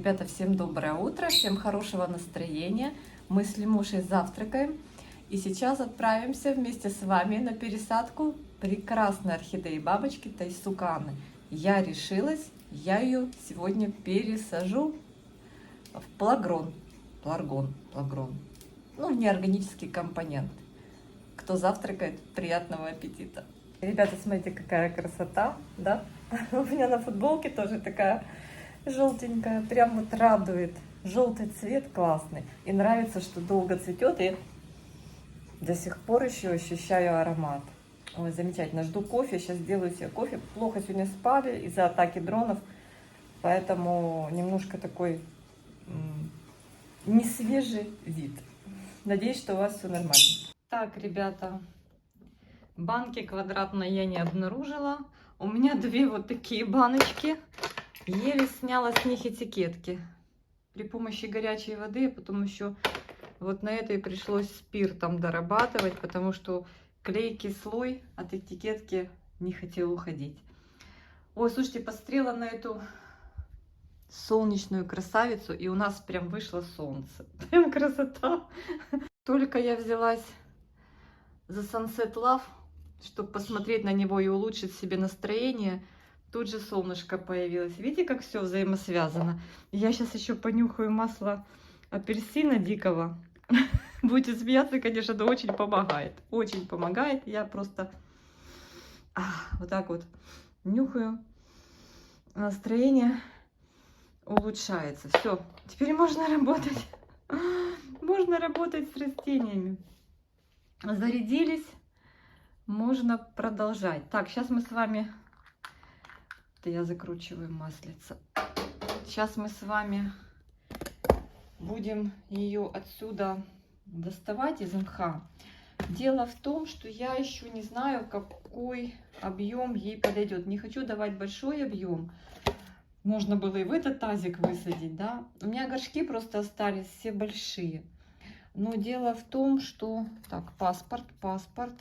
Ребята, всем доброе утро, всем хорошего настроения. Мы с Лимушей завтракаем и сейчас отправимся вместе с вами на пересадку прекрасной орхидеи бабочки Тайсуканы. Я решилась, я ее сегодня пересажу в плагрон, ну, в неорганический компонент. Кто завтракает, приятного аппетита. Ребята, смотрите, какая красота, да? У меня на футболке тоже такая желтенькая, прям вот радует. Желтый цвет классный. И нравится, что долго цветет, и до сих пор еще ощущаю аромат. Ой, замечательно. Жду кофе, сейчас сделаю себе кофе. Плохо сегодня спали из-за атаки дронов, поэтому немножко такой несвежий вид. Надеюсь, что у вас все нормально. Так, ребята, банки квадратные я не обнаружила. У меня две вот такие баночки. Еле сняла с них этикетки. При помощи горячей воды, потом еще вот на этой пришлось спиртом дорабатывать, потому что клейкий слой от этикетки не хотел уходить. Ой, слушайте, посмотрела на эту солнечную красавицу, и у нас прям вышло солнце. Прям красота. Только я взялась за Sunset Love, чтобы посмотреть на него и улучшить себе настроение, тут же солнышко появилось. Видите, как все взаимосвязано? Я сейчас еще понюхаю масло апельсина дикого. Будете смеяться, конечно, но очень помогает. Очень помогает. Я просто вот так вот нюхаю. Настроение улучшается. Все, теперь можно работать. Можно работать с растениями. Зарядились. Можно продолжать. Так, сейчас мы с вами... Это я закручиваю маслица. Сейчас мы с вами будем ее отсюда доставать из мха. Дело в том, что я еще не знаю, какой объем ей подойдет. Не хочу давать большой объем. Можно было и в этот тазик высадить, да. У меня горшки просто остались все большие. Но дело в том, что... Так, паспорт.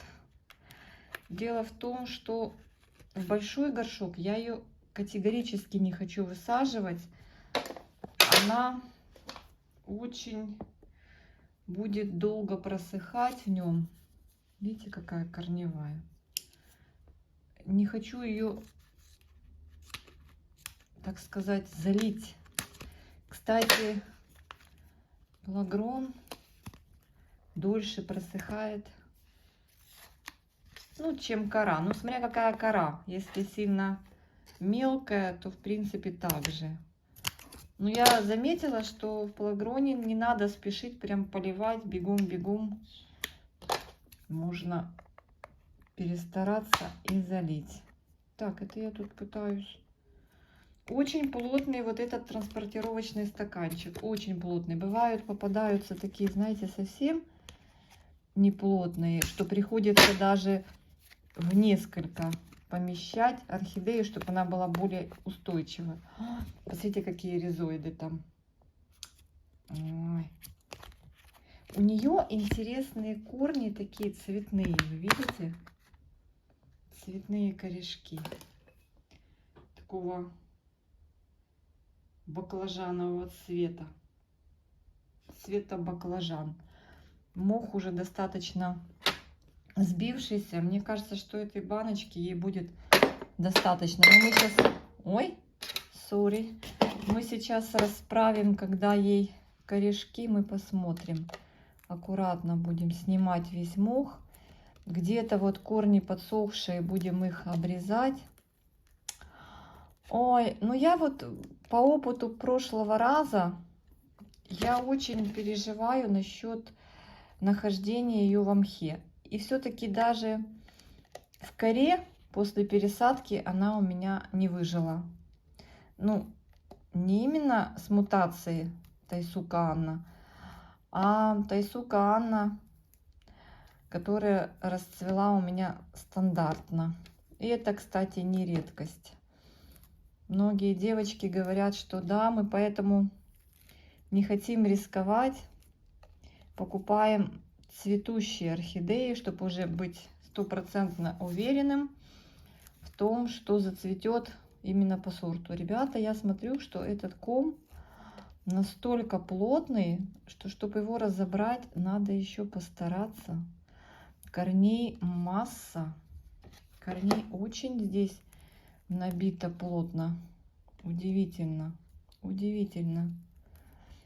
Дело в том, что в большой горшок я ее категорически не хочу высаживать. Она очень будет долго просыхать в нем. Видите, какая корневая. Не хочу ее, так сказать, залить. Кстати, плагрон дольше просыхает, ну, чем кора. Ну, смотря какая кора. Если сильно мелкая, то в принципе так же. Но я заметила, что в плагроне не надо спешить прям поливать бегом-бегом. Можно перестараться и залить. Так, это я тут пытаюсь. Очень плотный вот этот транспортировочный стаканчик. Очень плотный. Бывают, попадаются такие, знаете, совсем неплотные, что приходится даже в несколько помещать орхидею, чтобы она была более устойчивая. Посмотрите, какие ризоиды там. Ой. У нее интересные корни такие цветные, вы видите? Цветные корешки. Такого баклажанового цвета. Цвета баклажан. Мох уже достаточно сбившийся. Мне кажется, что этой баночки ей будет достаточно. Но мы сейчас... Ой, сори. Мы сейчас расправим, когда ей корешки, мы посмотрим. Аккуратно будем снимать весь мох. Где-то вот корни подсохшие, будем их обрезать. Ой, ну я вот по опыту прошлого раза, я очень переживаю насчет нахождения ее в мхе. И все-таки даже в коре после пересадки она у меня не выжила. Ну, не именно с мутацией Тайсука Анна, а Тайсука Анна, которая расцвела у меня стандартно. И это, кстати, не редкость. Многие девочки говорят, что да, мы поэтому не хотим рисковать, покупаем цветущие орхидеи, чтобы уже быть стопроцентно уверенным в том, что зацветет именно по сорту. Ребята, я смотрю, что этот ком настолько плотный, что чтобы его разобрать, надо еще постараться. Корней масса. Корней очень здесь набито плотно. Удивительно. Удивительно.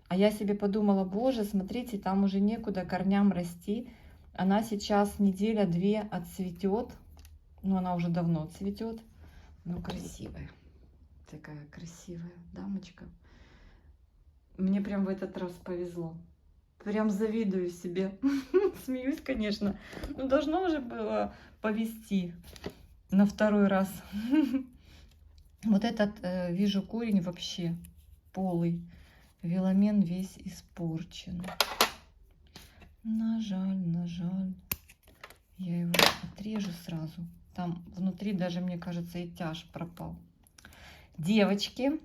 А я себе подумала, боже, смотрите, там уже некуда корням расти. Она сейчас неделя-две отцветет. Ну, она уже давно цветет. Ну, красивая. Такая красивая дамочка. Мне прям в этот раз повезло. Прям завидую себе. Смеюсь, конечно. Но должно уже было повезти на второй раз. Вот этот, вижу, корень вообще полый. Веломен весь испорчен. Жаль. Я его отрежу сразу. Там внутри даже, мне кажется, и тяж пропал. Девочки,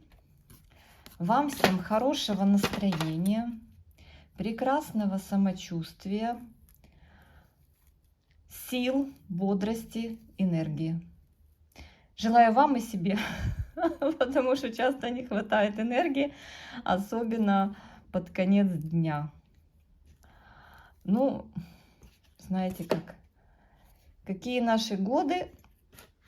вам всем хорошего настроения, прекрасного самочувствия, сил, бодрости, энергии. Желаю вам и себе, потому что часто не хватает энергии, особенно под конец дня. Ну, знаете как, какие наши годы,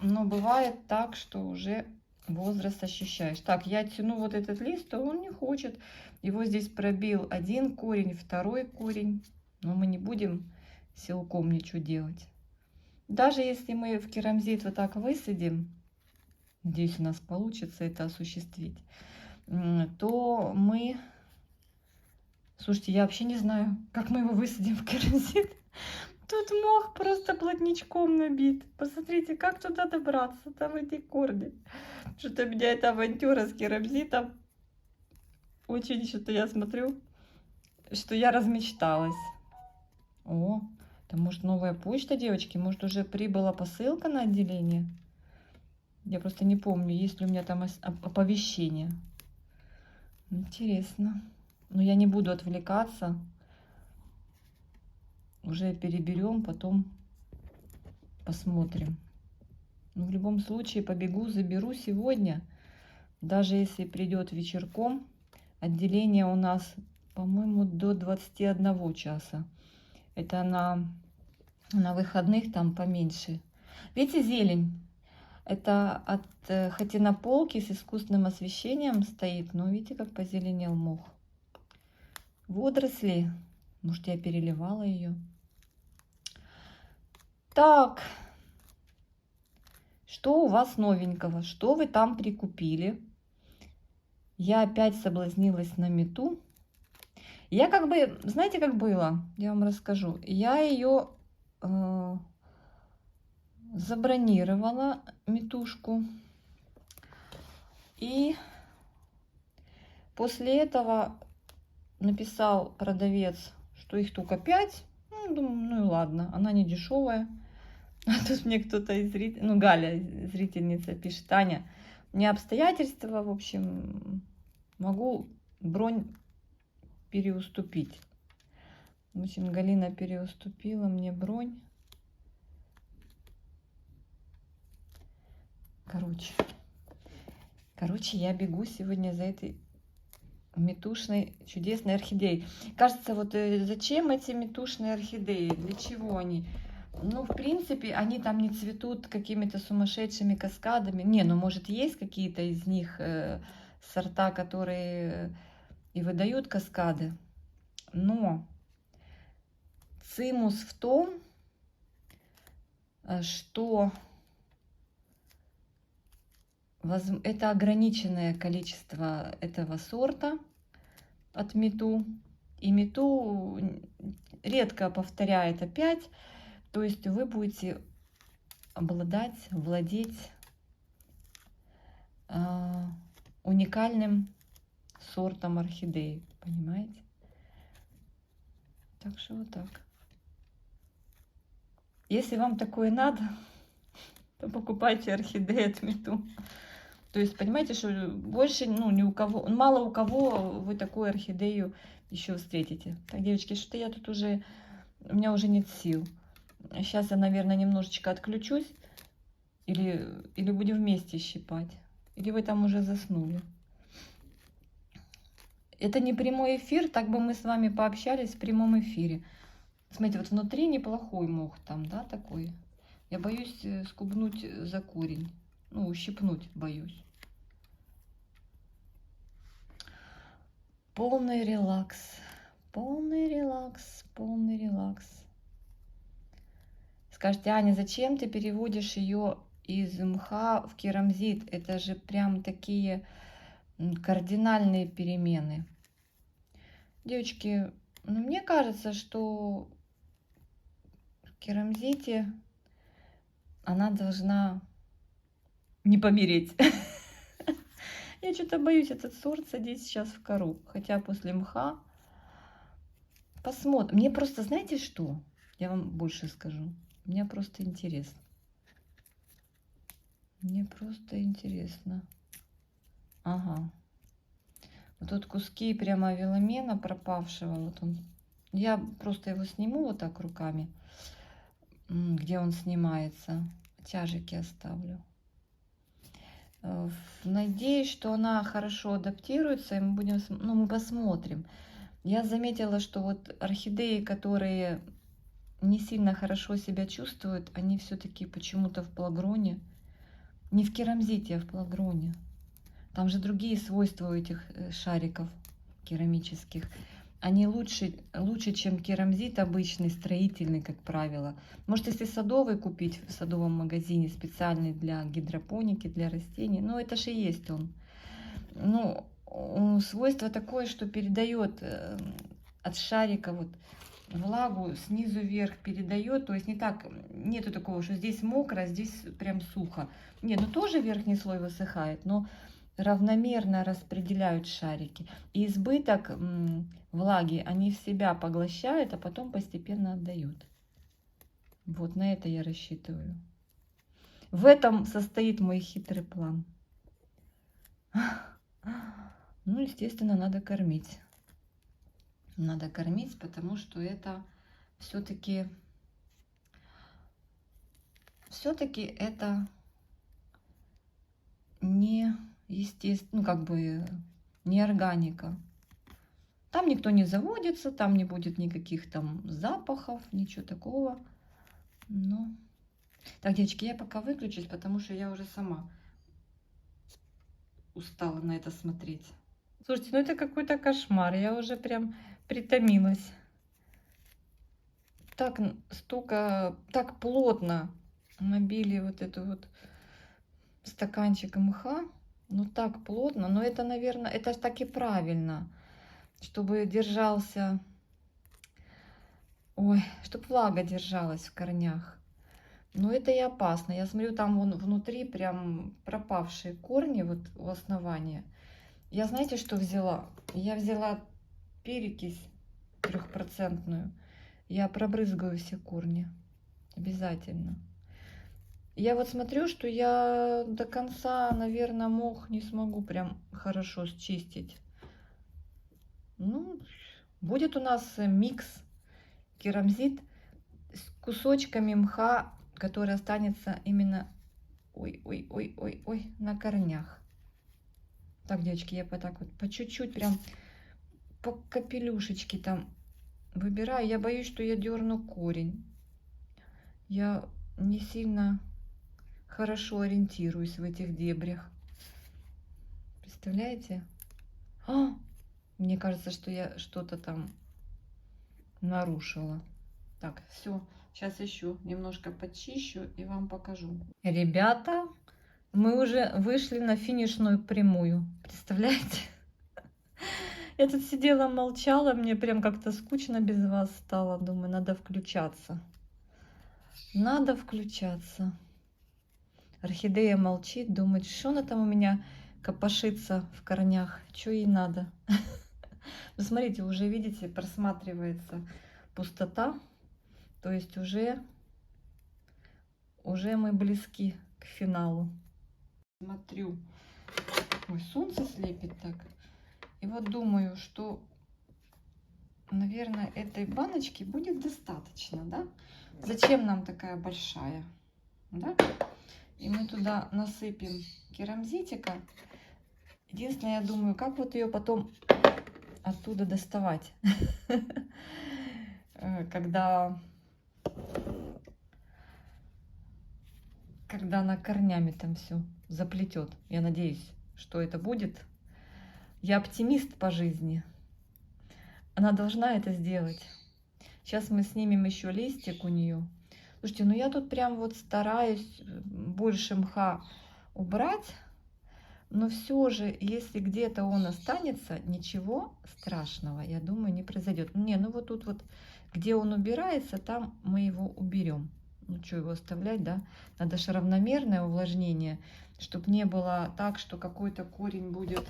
но бывает так, что уже возраст ощущаешь. Так, я тяну вот этот лист, а он не хочет. Его здесь пробил один корень, второй корень, но мы не будем силком ничего делать. Даже если мы в керамзит вот так высадим, надеюсь, у нас получится это осуществить, то мы... Слушайте, я вообще не знаю, как мы его высадим в керамзит. Тут мох просто плотничком набит. Посмотрите, как туда добраться, там эти корни. Что-то у меня эта авантюра с керамзитом. Очень что-то я смотрю, что я размечталась. О, это может новая почта, девочки? Может уже прибыла посылка на отделение? Я просто не помню, есть ли у меня там оповещение. Интересно. Но я не буду отвлекаться. Уже переберем, потом посмотрим. Но в любом случае побегу, заберу сегодня. Даже если придет вечерком. Отделение у нас, по-моему, до 21 часа. Это на выходных там поменьше. Видите, зелень? Это от хатинополки с искусственным освещением стоит. Но видите, как позеленел мох. Водоросли. Может, я переливала ее. Так. Что у вас новенького? Что вы там прикупили? Я опять соблазнилась на мету. Я как бы, знаете, как было? Я вам расскажу. Я ее забронировала, метушку. И после этого написал продавец, что их только 5. Ну, думаю, ну и ладно, она не дешевая. А тут мне кто-то из зрителей, ну, Галя, зрительница, пишет: Таня, мне обстоятельства, в общем, могу бронь переуступить. В общем, Галина переуступила мне бронь. Короче, я бегу сегодня за этой метушной чудесной орхидеей. Кажется, вот зачем эти метушные орхидеи? Для чего они? Ну, в принципе, они там не цветут какими-то сумасшедшими каскадами. Не, ну, может, есть какие-то из них сорта, которые и выдают каскады. Но цимус в том, что это ограниченное количество этого сорта от мету. И мету редко повторяет опять. То есть вы будете владеть уникальным сортом орхидеи. Понимаете? Так что вот так. Если вам такое надо, то покупайте орхидеи от мету. То есть, понимаете, что больше, ну, ни у кого, мало у кого вы такую орхидею еще встретите. Так, девочки, что-то я тут уже, у меня уже нет сил. Сейчас я, наверное, немножечко отключусь. Или будем вместе щипать. Или вы там уже заснули. это не прямой эфир, так бы мы с вами пообщались в прямом эфире. Смотрите, вот внутри неплохой мох там, да, такой. Я боюсь скубнуть за корень. Ну, ущипнуть боюсь. Полный релакс. Полный релакс. Полный релакс. Скажите, Аня, зачем ты переводишь ее из мха в керамзит? Это же прям такие кардинальные перемены. Девочки, ну, мне кажется, что в керамзите она должна не помереть. Я что-то боюсь этот сорт садить сейчас в кору. Хотя после мха посмотрим. Мне просто, знаете что? Я вам больше скажу. Мне просто интересно. Мне просто интересно. Ага. Вот тут куски прямо веломена пропавшего. Вот он. Я просто его сниму вот так руками. Где он снимается. Тяжики оставлю. Надеюсь, что она хорошо адаптируется, и мы будем, ну, мы посмотрим. Я заметила, что вот орхидеи, которые не сильно хорошо себя чувствуют, они все-таки почему-то в плагроне, не в керамзите, а в плагроне. Там же другие свойства у этих шариков керамических. Они лучше, чем керамзит обычный, строительный, как правило. Может, если садовый купить в садовом магазине, специальный для гидропоники, для растений, ну, это же и есть он. Ну, свойство такое, что передает от шарика вот влагу снизу вверх передает, то есть не так, нету такого, что здесь мокро, а здесь прям сухо. Нет, ну тоже верхний слой высыхает, но равномерно распределяют шарики. И избыток влаги они в себя поглощают, а потом постепенно отдают. Вот на это я рассчитываю. В этом состоит мой хитрый план. Ну, естественно, надо кормить. Надо кормить, потому что это все-таки это не естественно, ну, как бы не органика. Там никто не заводится, там не будет никаких там запахов, ничего такого. Ну, так, девочки, я пока выключусь, потому что я уже сама устала на это смотреть. Слушайте, ну это какой-то кошмар, я уже прям притомилась. Так столько, так плотно набили вот эту вот стаканчик мха, ну так плотно, но это, наверное, это так и правильно, чтобы держался, ой, чтобы влага держалась в корнях. Но это и опасно. Я смотрю, там вон внутри прям пропавшие корни вот у основания. Я знаете, что взяла? Я взяла перекись 3%. Я пробрызгаю все корни. Обязательно. Я вот смотрю, что я до конца, наверное, мох не смогу прям хорошо счистить. Ну, будет у нас микс керамзит с кусочками мха, который останется именно ой, на корнях. Так, девочки, я так вот по чуть-чуть, прям по капелюшечке там выбираю. Я боюсь, что я дерну корень. Я не сильно хорошо ориентируюсь в этих дебрях. Представляете? Мне кажется, что я что-то там нарушила. Так, все. Сейчас еще немножко почищу и вам покажу. Ребята, мы уже вышли на финишную прямую. Представляете? Я тут сидела, молчала, мне прям как-то скучно без вас стало. Думаю, надо включаться. Надо включаться. Орхидея молчит, думает, что она там у меня копошится в корнях, что ей надо. Ну, смотрите, уже, видите, просматривается пустота, то есть уже мы близки к финалу. Смотрю, ой, солнце слепит так. И вот думаю, что, наверное, этой баночки будет достаточно, да? Зачем нам такая большая, да? И мы туда насыпем керамзитика. Единственное, я думаю, как вот ее потом оттуда доставать, когда она корнями там все заплетет. Я надеюсь, что это будет. Я оптимист по жизни. Она должна это сделать. Сейчас мы снимем еще листик у нее. Слушайте, ну я тут прям вот стараюсь больше мха убрать. Но все же, если где-то он останется, ничего страшного, я думаю, не произойдет. Не, ну вот тут вот, где он убирается, там мы его уберем. Ну что его оставлять, да? Надо же равномерное увлажнение, чтобы не было так, что какой-то корень будет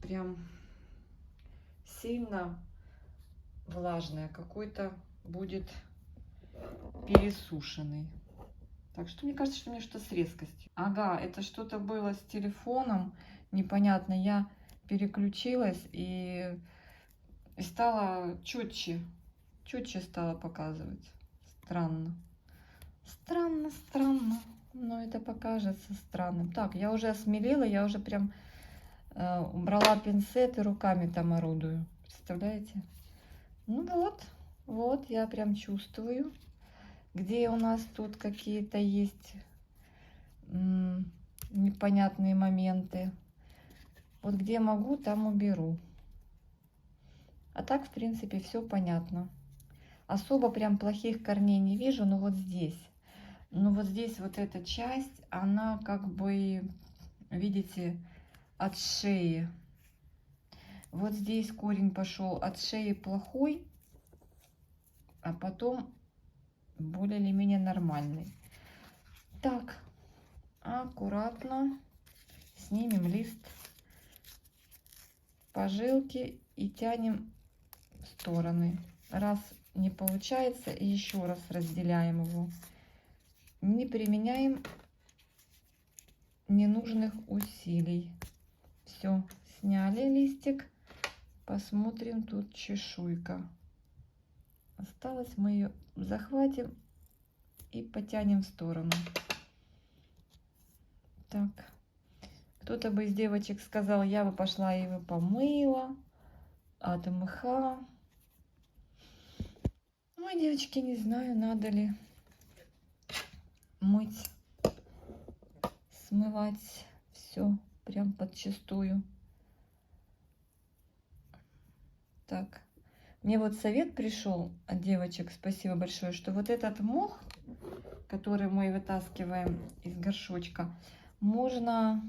прям сильно влажный, а какой-то будет пересушенный. Так что мне кажется, что у меня что-то с резкостью. Ага, это что-то было с телефоном. Непонятно. Я переключилась и стала четче. Четче стала показывать. Странно. Странно, странно. Но это покажется странным. Так, я уже осмелела. Я уже прям убрала пинцет и руками там орудую. Представляете? Ну вот. Вот, я прям чувствую. Где у нас тут какие-то есть непонятные моменты. Вот где могу, там уберу. А так, в принципе, все понятно. Особо прям плохих корней не вижу, но вот здесь. Но вот здесь вот эта часть, она как бы, видите, от шеи. Вот здесь корень пошел от шеи плохой, а потом более или менее нормальный. Так, аккуратно снимем лист пожилки и тянем в стороны. Раз не получается, и еще раз разделяем его. Не применяем ненужных усилий. Все, сняли листик. Посмотрим, тут чешуйка. Осталось, мы ее захватим и потянем в сторону. Так. Кто-то бы из девочек сказал, я бы пошла и его помыла от мха. Ой, девочки, не знаю, надо ли мыть, смывать все прям подчистую. Так, мне вот совет пришел от девочек, спасибо большое, что вот этот мох, который мы вытаскиваем из горшочка, можно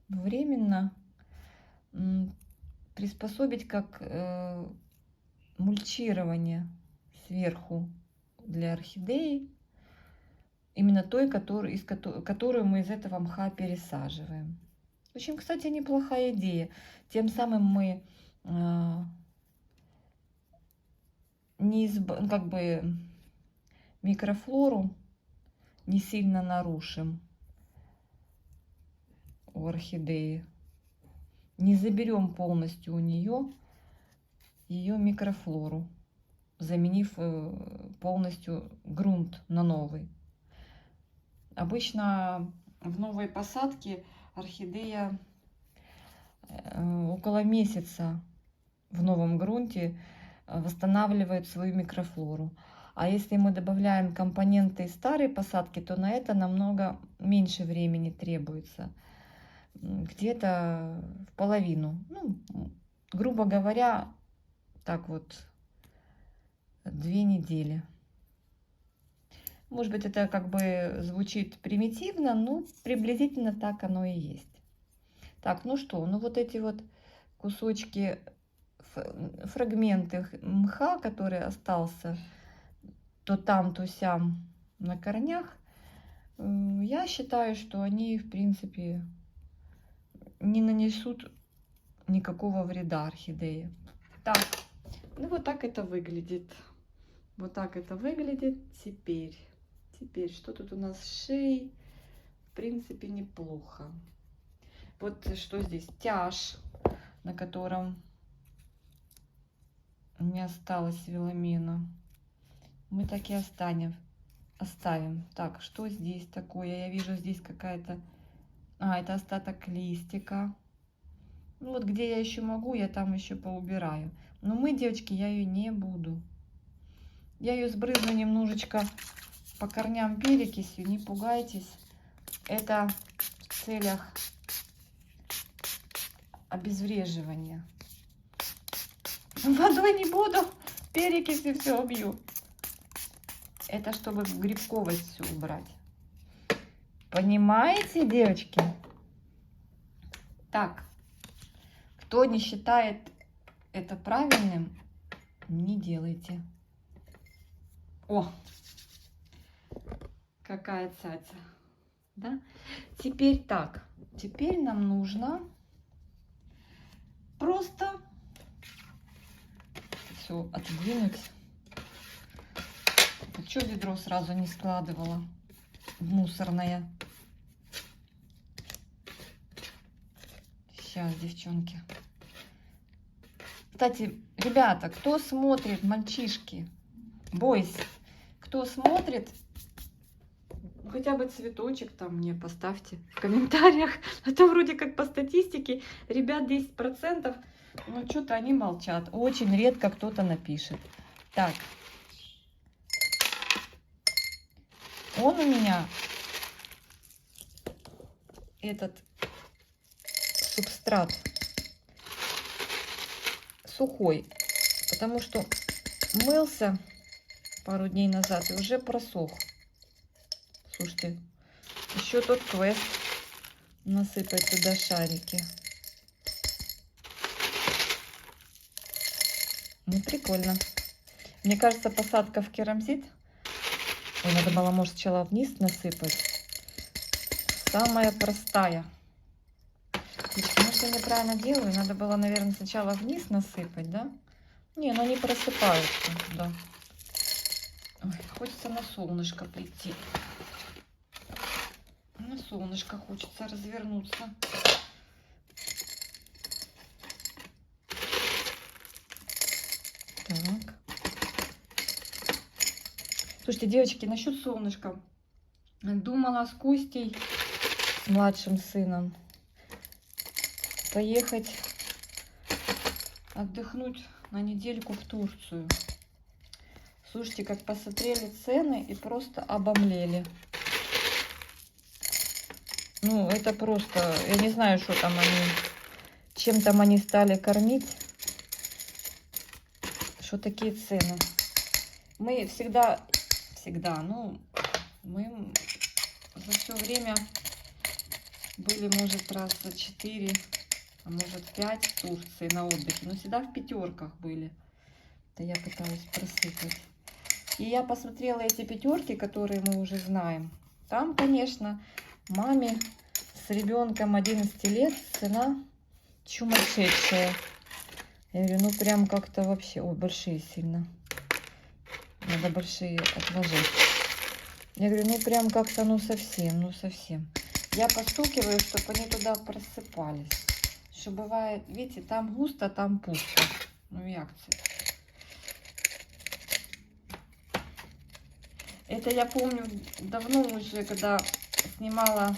временно приспособить как мульчирование сверху для орхидеи, именно той, которую мы из этого мха пересаживаем. Очень, кстати, неплохая идея. Тем самым мы как бы микрофлору не сильно нарушим у орхидеи. Не заберем полностью у нее ее микрофлору, заменив полностью грунт на новый. Обычно в новой посадке орхидея около месяца в новом грунте восстанавливает свою микрофлору. А если мы добавляем компоненты из старой посадки, то на это намного меньше времени требуется. Где-то в половину. Ну, грубо говоря, так вот, 2 недели. Может быть, это как бы звучит примитивно, но приблизительно так оно и есть. Так, ну что, ну вот эти вот кусочки, фрагменты мха, который остался то там, то сям на корнях, я считаю, что они, в принципе, не нанесут никакого вреда орхидее. Так, ну вот так это выглядит. Вот так это выглядит теперь. Теперь, что тут у нас с шеей? В принципе, неплохо. Вот что здесь? Тяж, на котором не осталось веломена. Мы так и оставим. Так, что здесь такое? Я вижу здесь какая-то... это остаток листика. Ну вот где я еще могу, я там еще поубираю. Но мы, девочки, я ее не буду. Я ее сбрызну немножечко по корням перекисью, не пугайтесь. Это в целях обезвреживания. Водой не буду, перекисью все убью. Это чтобы грибковость все убрать. Понимаете, девочки? Так, кто не считает это правильным, не делайте. О, какая цаца. Да? Теперь так. Теперь нам нужно просто все отодвинуть. А что ведро сразу не складывала в мусорное? Сейчас, девчонки. Кстати, ребята, кто смотрит, мальчишки, бойся, кто смотрит, хотя бы цветочек там мне поставьте в комментариях. А то вроде как по статистике ребят 10%, но что-то они молчат. Очень редко кто-то напишет. Так. Он у меня, этот субстрат, сухой, потому что мылся пару дней назад и уже просох. Слушайте, еще тот квест насыпать туда шарики. Ну, прикольно. Мне кажется, посадка в керамзит, я думала, может, сначала вниз насыпать, самая простая. Может, я неправильно делаю, надо было, наверное, сначала вниз насыпать, да? Не, ну они просыпаются, да. Ой, хочется на солнышко прийти. На солнышко хочется развернуться. Так. Слушайте, девочки, насчет солнышка. Думала с Костей, с младшим сыном, поехать отдохнуть на недельку в Турцию. Слушайте, как посмотрели цены и просто обомлели. Ну, это просто, я не знаю, что там они, чем там они стали кормить, что такие цены. Мы всегда, ну, мы за все время были, может, раз за 4, а может 5 в Турции на отдыхе, но всегда в пятерках были. Это я пыталась просыпать. И я посмотрела эти пятерки, которые мы уже знаем. Там, конечно, маме с ребенком 11 лет цена сумасшедшая. Я говорю, ну прям как-то вообще... Ой, большие сильно. Надо большие отложить. Я говорю, ну прям как-то, ну совсем. Я постукиваю, чтобы они туда просыпались. Что бывает, видите, там густо, там пусто. Ну як це? Это я помню давно уже, когда снимала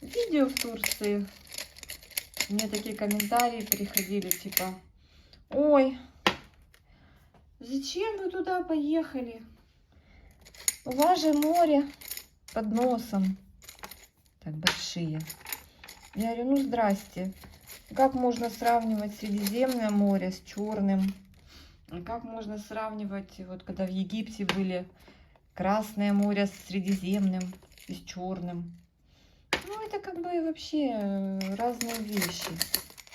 видео в Турции, мне такие комментарии приходили, типа, ой, зачем вы туда поехали? У вас же море под носом. Так, большие. Я говорю, ну здрасте. Как можно сравнивать Средиземное море с Черным? Как можно сравнивать, вот когда в Египте были, Красное море с Средиземным и с Черным? Ну, это как бы вообще разные вещи.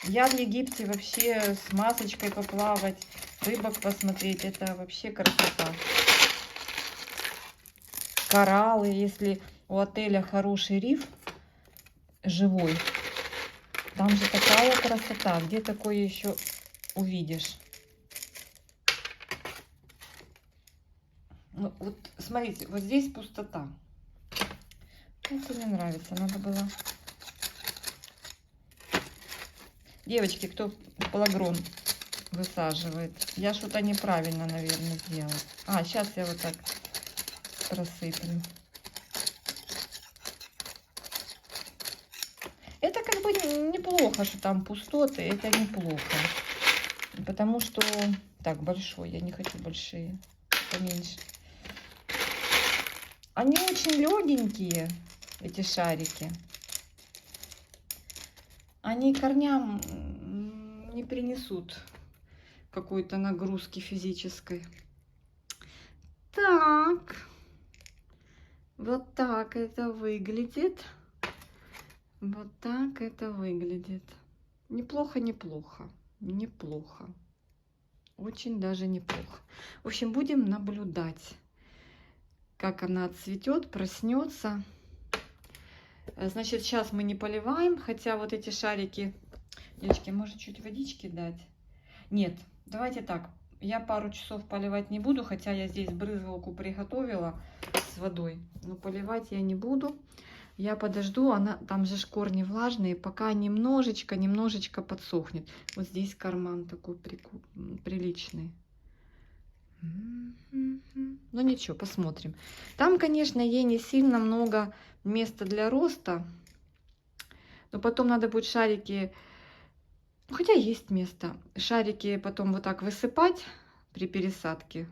Я в Египте вообще с масочкой поплавать, рыбок посмотреть, это вообще красота. Кораллы, если у отеля хороший риф, живой, там же такая красота, где такое еще увидишь? Ну, вот смотрите, вот здесь пустота. Это мне нравится, надо было. Девочки, кто палагрон высаживает, я что-то неправильно, наверное, сделала. А, сейчас я вот так просыплю. Это как бы неплохо. неплохо, что там пустоты, это неплохо. Потому что... Так, большой, я не хочу большие, поменьше. Они очень легенькие, эти шарики. Они корням не принесут какой-то нагрузки физической. Так. Вот так это выглядит. Вот так это выглядит. Неплохо, неплохо. Неплохо. Очень даже неплохо. В общем, будем наблюдать, как она отцветет, проснется. Значит, сейчас мы не поливаем, хотя вот эти шарики... Девочки, может чуть водички дать? Нет, давайте так. Я пару часов поливать не буду, хотя я здесь брызгалку приготовила с водой. Но поливать я не буду. Я подожду, она, там же корни влажные, пока немножечко подсохнет. Вот здесь карман такой приличный. Ну ничего, посмотрим. Там, конечно, ей не сильно много места для роста. Но потом надо будет шарики... Ну, хотя есть место. Шарики потом вот так высыпать при пересадке.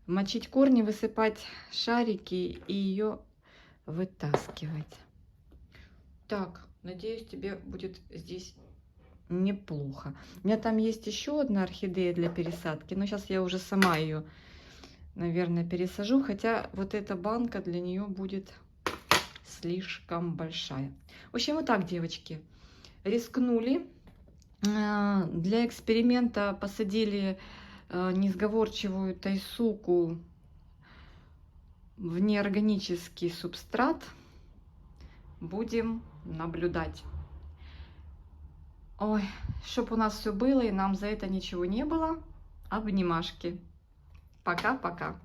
Мочить корни, высыпать шарики и ее вытаскивать. Так, надеюсь, тебе будет здесь неплохо. У меня там есть еще одна орхидея для пересадки, но сейчас я уже сама ее, наверное, пересажу, хотя вот эта банка для нее будет слишком большая. В общем, вот так, девочки, рискнули. Для эксперимента посадили несговорчивую тайсуку в неорганический субстрат. Будем наблюдать. Ой, чтоб у нас все было и нам за это ничего не было. Обнимашки. Пока-пока.